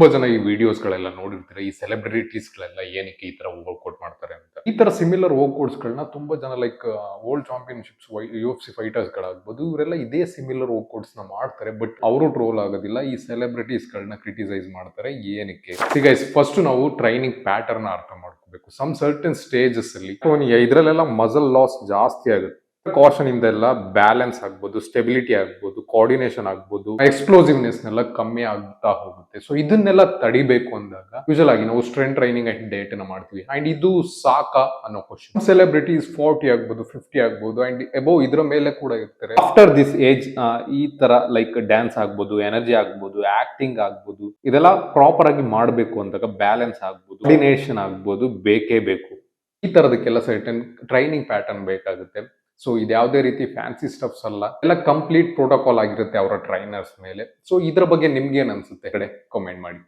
ತುಂಬಾ ಜನ ಈ ವಿಡಿಯೋಸ್ಗಳೆಲ್ಲ ನೋಡಿರ್ತಾರೆ, ಈ ಸೆಲೆಬ್ರಿಟೀಸ್ಗಳೆಲ್ಲ ಏನಕ್ಕೆ ಈ ತರ ವರ್ಕೌಟ್ ಮಾಡ್ತಾರೆ ಅಂತ. ಈ ತರ ಸಿಮಿಲರ್ ವರ್ಕೌಟ್ಸ್ಗಳನ್ನ ತುಂಬಾ ಜನ like world championships, UFC fighters ಗಳಾಗ್ಬೋದು, ಇವರೆಲ್ಲ ಇದೇ ಸಿಮಿಲರ್ ವರ್ಕೌಟ್ಸ್ ನ ಮಾಡ್ತಾರೆ. ಬಟ್ ಅವರು ಟ್ರೋಲ್ ಆಗೋದಿಲ್ಲ, ಈ ಸೆಲೆಬ್ರಿಟೀಸ್ಗಳನ್ನ ಕ್ರಿಟಿಸೈಸ್ ಮಾಡ್ತಾರೆ ಏನಕ್ಕೆ. ಗೈಸ್, ಫಸ್ಟ್ ನಾವು ಟ್ರೈನಿಂಗ್ ಪ್ಯಾಟರ್ನ್ ಅರ್ಥ ಮಾಡ್ಕೋಬೇಕು. ಸಮ್ ಸರ್ಟನ್ ಸ್ಟೇಜಸ್ ಅಲ್ಲಿ ಇದ್ರಲ್ಲೆಲ್ಲ ಮಸಲ್ ಲಾಸ್ ಜಾಸ್ತಿ ಆಗುತ್ತೆ. ಕಾಷನ್ ಇಂದೆಲ್ಲ ಬ್ಯಾಲೆನ್ಸ್ ಆಗ್ಬೋದು, ಸ್ಟೆಬಿಲಿಟಿ ಆಗ್ಬೋದು, ಕೋಆರ್ಡಿನೇಷನ್ ಆಗ್ಬೋದು, ಎಕ್ಸ್ಪ್ಲೋಸಿವ್ನೆಸ್ ನೆಲ್ಲ ಕಮ್ಮಿ ಆಗ್ತಾ ಹೋಗುತ್ತೆ. ಸೊ ಇದನ್ನೆಲ್ಲ ತಡಿಬೇಕು ಅಂದಾಗ ಯೂಶಲ್ ಆಗಿ ನಾವು ಸ್ಟ್ರೆಂತ್ ಟ್ರೈನಿಂಗ್ ಅಂಡ್ ಡಯಟ್ ಅನ್ನ ಮಾಡ್ತೀವಿ. ಅಂಡ್ ಇದು ಸಾಕಾ ಅನ್ನೋ ಕ್ವಶನ್. ಸೆಲೆಬ್ರಿಟೀಸ್ 40 ಆಗ್ಬೋದು, 50 ಆಗ್ಬೋದು, ಅಂಡ್ ಅಬೌವ್ ಇದ್ರ ಮೇಲೆ ಕೂಡ ಇರ್ತಾರೆ. ಆಫ್ಟರ್ ದಿಸ್ ಏಜ್ ಈ ತರ ಲೈಕ್ ಡ್ಯಾನ್ಸ್ ಆಗ್ಬೋದು, ಎನರ್ಜಿ ಆಗ್ಬೋದು, ಆಕ್ಟಿಂಗ್ ಆಗ್ಬೋದು, ಇದೆಲ್ಲ ಪ್ರಾಪರ್ ಆಗಿ ಮಾಡಬೇಕು ಅಂದಾಗ ಬ್ಯಾಲೆನ್ಸ್ ಆಗ್ಬೋದು, ಕೋಆರ್ಡಿನೇಷನ್ ಆಗ್ಬೋದು, ಬೇಕೇ ಬೇಕು. ಈ ತರದಕ್ಕೆಲ್ಲ ಸರ್ಟನ್ ಟ್ರೈನಿಂಗ್ ಪ್ಯಾಟರ್ನ್ ಬೇಕಾಗುತ್ತೆ. ಸೊ ಇದು ಯಾವುದೇ ರೀತಿ ಫ್ಯಾನ್ಸಿ ಸ್ಟಫ್ಸ್ ಅಲ್ಲ, ಎಲ್ಲ ಕಂಪ್ಲೀಟ್ ಪ್ರೋಟೋಕಾಲ್ ಆಗಿರುತ್ತೆ ಅವರ ಟ್ರೈನರ್ಸ್ ಮೇಲೆ. ಸೊ ಇದ್ರ ಬಗ್ಗೆ ನಿಮ್ಗೆ ಏನ್ ಅನ್ಸುತ್ತೆ ಕಡೆ ಕಾಮೆಂಟ್ ಮಾಡಿ.